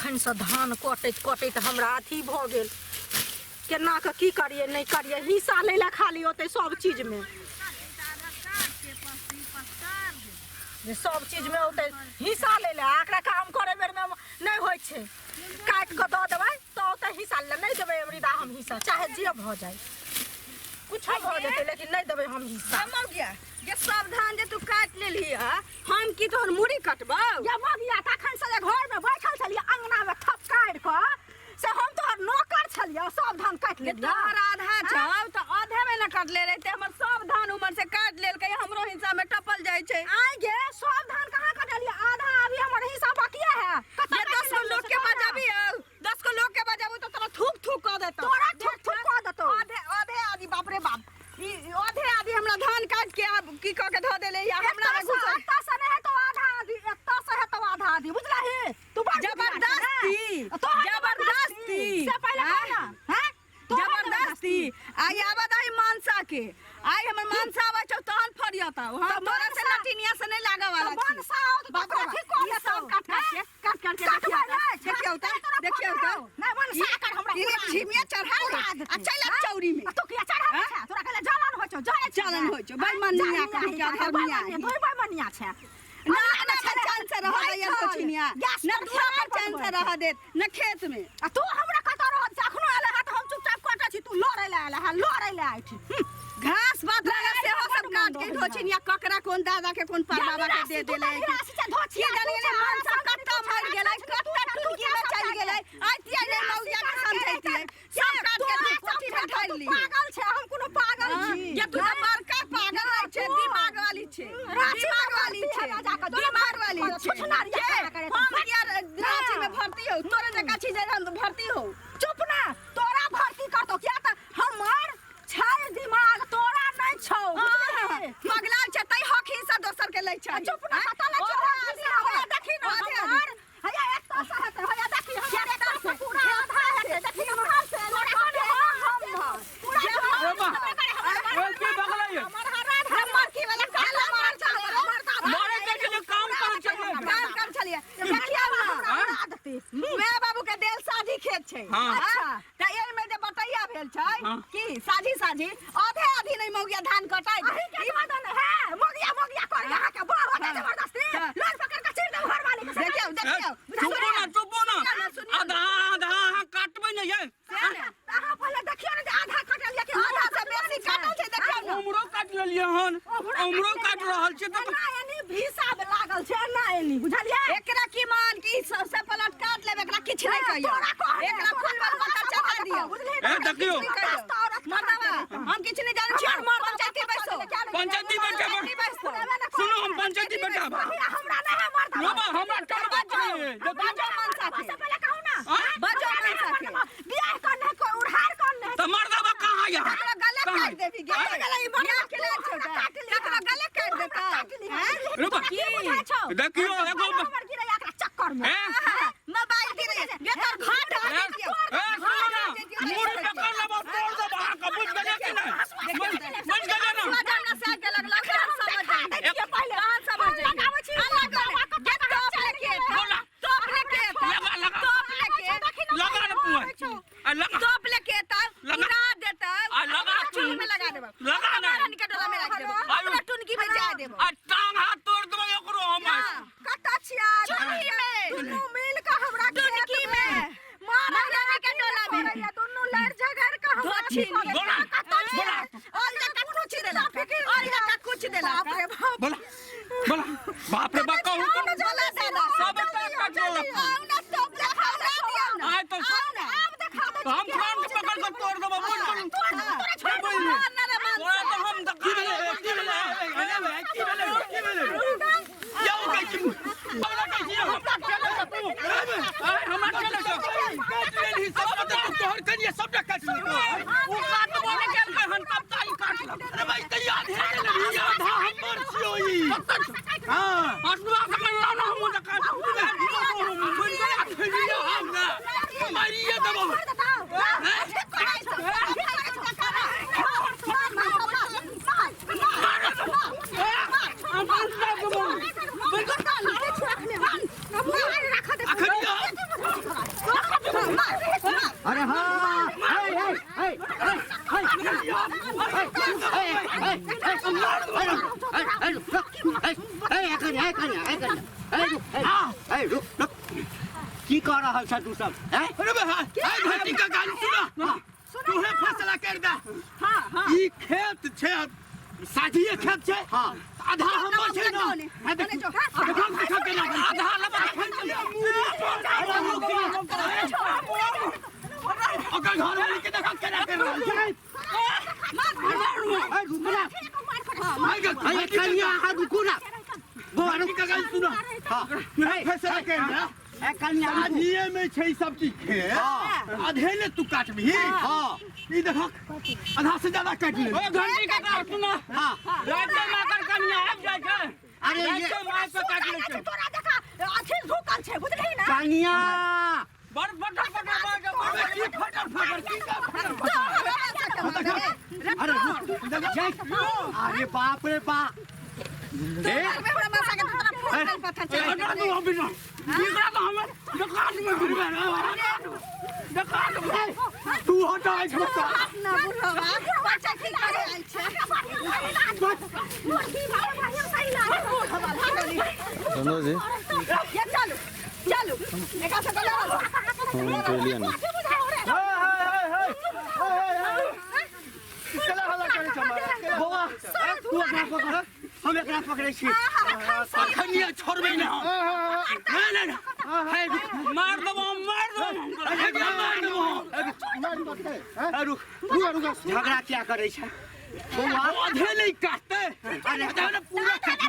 तखन से धान कटैत कटैत हमरा अथी भ गेल केना के की करिए नहीं करिए हिस्सा ले ला खाली होते सब चीज में सब चीज में होते हिस्सा ले ला एकरा काम करे बेर में नहीं होय छे काट के द देबै तो ओते हिस्सा ले नहीं देबै एवरीदा हम हिस्सा चाहे जे भ जाए कुछ भ जेते लेकिन नहीं देबै हम हिस्सा मर गया ये सब धान जे तू काट लेली है हम की तोहर मुड़ी कटबौ या मगिया तखन से घर में बैठल छलिए अंगना में ठपकाड़ के से हम तोहर नौकर छलिए सब धान काट ले तोहर आधा छौ तो आधे में न काट ले रहते हमर सब धान उमर से काट लेल के हमरो हिस्सा में टपल जाय छै आइ गे सब धान कहां काटलिए आधा अभी हमर हिस्सा बाकी है ये 10 को लोग के बजाबी 10 को लोग के बजाबू तो तोरा थूक थूक कर देतो तोरा थूक थूक कर देतो आधे आदि बाप रे बाप आधे आदि हमरा धान काट के अब की क के ध देले या हमरा में घुसल एकता से नहीं है तो आधा आदि एकता से है तो आधा आदि बुझला है तू जबरदस्ती से पहले कहना हैं जबरदस्ती आई आवाज आई मानसा के आई हमर मानसा आवा छौ तहन फरियता हम तोरा से लटिनिया से नहीं लागा वाला मानसा बाप रे ठीक सब काट के देखियो तो नहीं मानसा कर हमरा ये झिमिया चढ़ा अच्छा लग चौरी में तो क्या चढ़ा छै तोरा कहले जलन हो छौ चलन हो छौ बेईमानिया कर के धर्मिया तोय बेईमानिया छै ना चैन से रह गया कोचिनिया न दूर चैन से रह दे न खेत में तू हमरा कत रह जखनो आले हाथ हम चुपचाप कटै छी तू लड़ै ले आले लड़ै ले आइ घास बात लगा से हो सब काट के धोचिनिया ककरा कोन दादा के कोन पर बाबा के दे देले धोचिया जाने मान सब कट्टा मर गेलै कट्टा टुकी में चल गेलै आज तिया ने मौजा के समझैती सब काट के कोठी में ढाल ली पागल छै हम कोनो पागल छी ये तू बड़का पागल नहीं छै दिमाग वाली छै दिमाग वाली छै हम यार रांची में भर्ती हो तोरे जगह छी जे हम भर्ती हो चुप ना तोरा भर्ती कर दो क्या त हमर छै दिमाग तोरा नहीं छौ पगला छै तै हक हिस्सा दोसर के लै छै चुप ना पता लै छौ देखी ना हमर हया एक तो से है हया देखी हम एक तो पूरा आधा है देखी हमर से तोरा पूरा के बगल है हमर की वाला काला मार चले मारे के काम कर चलिए देखिया ना मैं बाबू के देल शादी खेत छै अच्छा त एल में जे बटैया भेल छै की साझी आधे आधी नहीं मौगिया धान कटाई ई बात है मोगिया कर यहां के बाबा के जबरदस्ती लोग पकड़ के चीर दे घर वाले के देखियो चुपो ना आधा काटबै नहीं है आहा पहले देखियो ना आधा कटल के आधा से बेसी काटल छै देखियो ना उमरो काट लेलिए हन उमरो काट रहल छै त ना एनी भीसा लागल छै ना एनी बुझलिए एकरा की मान की सबसे पलट काट लेबे एकरा किछ नहीं कहियो एकरा फूल पर पत्ता चढ़ा दियो ए देखियो मरदावा हम किछ नहीं जाने छी मार पंचायती बैसो पंचायती बैठा सुनो हम पंचायती बैठा हमरा नहीं है मरदा बाबा हमरा करबा चाहिए बाजो मनसा के पहले कहू ना बाजो मनसा के बियाह करने को उधार करने त मर्दावा कहां या एकरा गले काट देबी गले ई बना के ले छोटा एकरा गले काट देता रुको देखियो एगो चक्कर में मोबाइल गिरे ये तोर घाट ए सुनो ना मुड़ी पकड़ लेबो तोड़ देबो का बुझ गेले कि नहीं बुझ गेले ना मजाना से के लगला समझ देखिए पहले कहां समझ लगावे छी गेट टॉप लेके बोला टॉप लेके लगा टॉप लेके लगा रे पुआ आ लगा टॉप लेके तब गिरा देता आ लगा चूल में लगा देबो लगा ना के डोला में रख देबो अपना टुनकी में जा देबो आ टांग हाथ तोड़ देबो एकरो हम कटा छिया चुनकी में दुनू मिल के हमरा टुनकी में मारा के डोला में ये दोनों लड़ झगड़ के हमरा धोछी बोला और जका कुछ देला और जका कुछ देला बाप रे बाप बोला बाप रे बाप कहू कौन बोला देला सब काट लेला ना टॉप ले हमरा दिया ना आय तो अब देखा दे हम फ्रंट पकड़ के तोड़ देबो बोल छोड़ दो ना रे मान ओए तो हम की भेले या ओ के की बोला के जी हम हमरा चले तो ही सब तोहर कनिए सब काट ली उ काट बोले के हम तब ताई काट ला अरे भाई तैयार है ले आधा हम मर छियोई हां असुआ के ना हम काट हम ना मारिए देबो अरे हाँ की कर रहा है तू सब अरे घाटी का गाली सुना तूहे फैसला कर दे ई खेत छे साझिए खेत छे आधा हमर छे ना देखो के ना आधा लबा ओकर घर वाली के देखा केना कर रहल छै अरे कन्या हाथ रुको ना घाटी का गाली सुना फैसला कर दे कन्या साझिए में छै सब चीज खेत आधे ले तू काटबी ई देखो आधा से ज्यादा काट ले घंटी का काट सुना राज्य में कर कन्या आब जाय छै अरे ये राज्य में पे काट ले छै तोरा देखा अथी झुकल छै बुझलही ना कन्या बड़ फटर अरे बाप रे बाप तू हटा चलो एका से चलो हम तो लिया ना चला हल्ला करे छ बौआ तू एकरा पकड़ हम एकरा पकड़े छी कन्या छोड़बे ना नहीं मार दबो रुक झगड़ा क्या करे छ बौआ आधे नहीं काटते अरे पूरा काट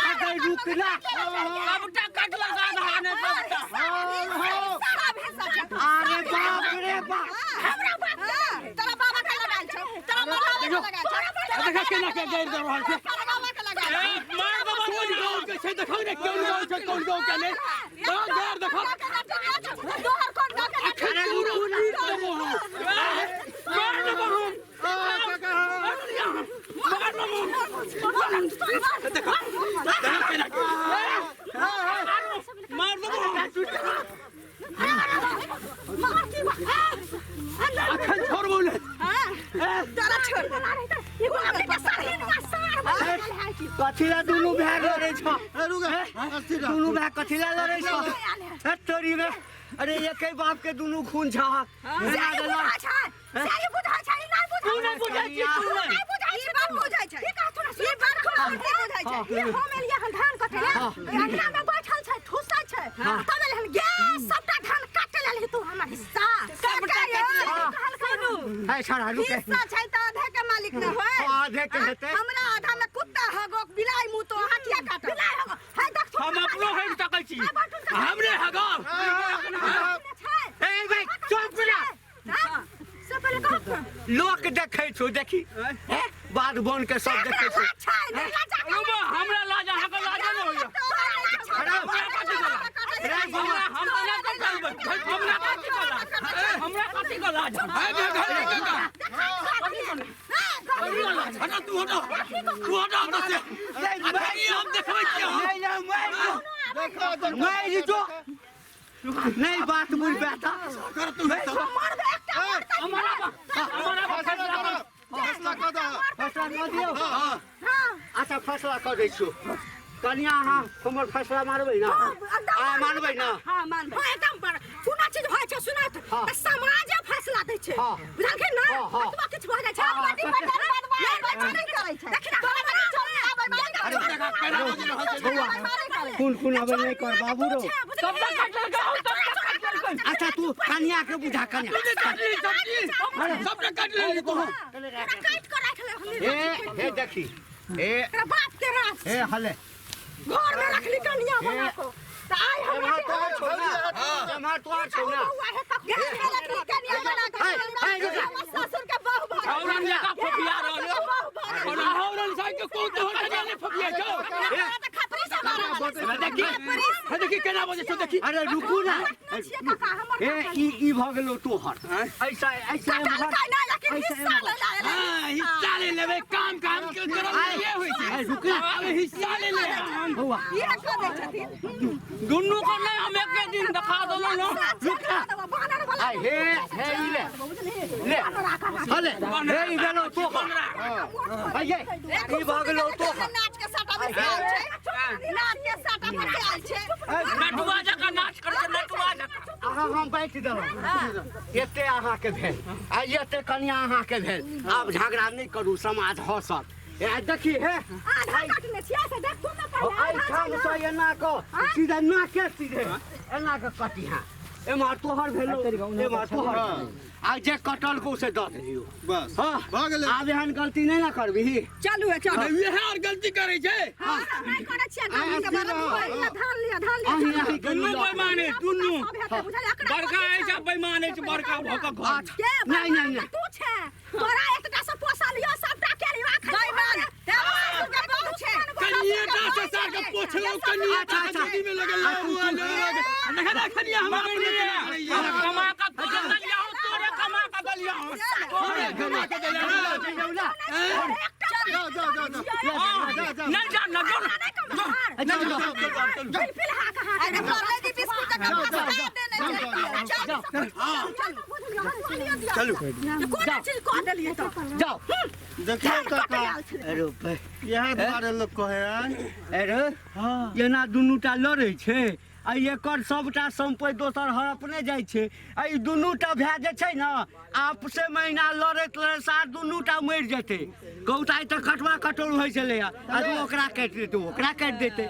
अरे रुक ना सबटा काट लगा धाने सबटा अरे बाप रे बाप तेरा बाबा के लगाल छै तेरा बाबा के लगाल छै देखा केना के गैर दे रहल छै तेरा बाबा के लगाल मार दबो कोन गांव के छै देखौ ने कोन गांव छै कोन गांव के ने गैर देखो दोहर कोन गांव के अरे रुक मार दबो देखो केना मार दबो अखन छोड़ बोले तेरा छोड़ एगो अपने के सार कथिला दुनु भाग लड़े छ दुनु भाग कथिला लड़े छ तोरी में अरे एके बाप के दुनु खून छ सही बुझा छै नहीं बुझा नहीं बुझाई छै बात बुझाई छै ई का तोरा ई बात को बुझाई छै ये हम एलिया हन धान कटे अंगना में बैठल छै ठुसा छै तब एलिहन गैस सबटा धान काटे लेली तू हमर हिस्सा सबटा कहल करू है छड़ा रुके हिस्सा छै त आधे के मालिक न होय आधे के हेतै हमरा आधा में कुत्ता हगो बिलाई मुंह तो हटिया काट बिलाई हगो है देख हम अपनो हट सकै छी हमरे हगो ए भाई चुप ना सब पहले कह लोक देखै छौ देखी हैं बाध बन के सब देखै छौ छै नहीं लाजा रुबो हमरा लाज हगो लाज न होय रे बाबा हम तो ना करबै हमरा कथि को लाज हटा तू हटा तो से हम देखबै छी नहीं जो नहीं बात बुझ बेटा कर तू हमारा फैसला कर दो फैसला कर दियो अच्छा फैसला कर दै छियो कन्या हां हमर फैसला मारबै ना मानबै ना हां मान हो एकदम पर कोना चीज होय छै सुनत त समाज फैसला दै छै बुझलखिन ना तबा किछ भ जाय छै पार्टी पर नहीं करै छै देखि ना तोरा चल आबै खून आबै नहीं कर बाबू रो सबटा काट लगा अच्छा तू कन्या के बुझा कन्या सबटा काट ले तो काट कर रख ले हम ए देखी ए तेरा बाप के रास ए हले घर में रखली कन्या बना को त आय हम हमार तो छौ ना घर में रखली कन्या बना को ससुर के बहू भाई औरन लगा फपिया रहल और औरन साइ के को तो हटा जाने फपिया छौ खपरी से मारा देखी केना बजे छौ देखी अरे रुकू ना काका हमर ए ई भ गेलो तोहर ऐसा ऐसा हां हिस्सा ले लेबे काम के करब ये होई छै रुक ना अबे हिस्सा ले ले बौआ ये कह दै छथिन दुनू को नहीं हम एक दिन दिखा देलो ना रुक ना आई हे ई ले हले हे ई गेलो तोहर आइए ई भ गेलो तोहर नाच के साटा में आयल छै नाच के साटा में आयल छै नटुआ जका नाच कर नटुआ जका अहाँ हम बैठ देलहुँ एते अहाँके भेल आ एते कनिया अहाँके भेल आब झगड़ा नहीं करू समाज हंसत देखी हे आधा काटने छियै से देख तू ना आई ठाम से एना को सीधा नाके सीधे एना के कटिहा एमहर तोहर भेलो एमहर तोहर आ जे कटल को से दऽ दियौ बस हां भ गेलै आब एहन गलती नहीं ना करबी चलू चलू ये और गलती करे छै नहीं करे छियै गाड़ी के बारे धान लिया आही आही दुनू बेईमान है दुनू बड़का ऐसा बेईमान है बड़का भोका घर नहीं नहीं नहीं तू छै तोरा एकटा से पोसलियो सबटा केलियो बेईमान हे बहुत छै कनिएटा से सार के पोछलो कनिएटा छाती में लगल नहरा खनिया हम कमा का गलिया तोरे कमा का गलिया तोरे कमा के देला जा नहीं जा ना अरे बोले दी बिस्कुट का चलू कोन चीज कह देलिए तो जाओ देखियो काका अरे भाई यही दुआरे लोग कहे अरे एना दुनूटा लड़ै छै आ एकर सबटा संपत्ति दोसर हड़पने जाइ छै आ ई दुनूटा भए जे छै ने आपसे महीना लड़ैत लड़ैत सार दुनूटा मरि जेतै गौताई तऽ कटवा कटोर होइ छलै आ ओकरा काटि देतै ओकरा काटि देतै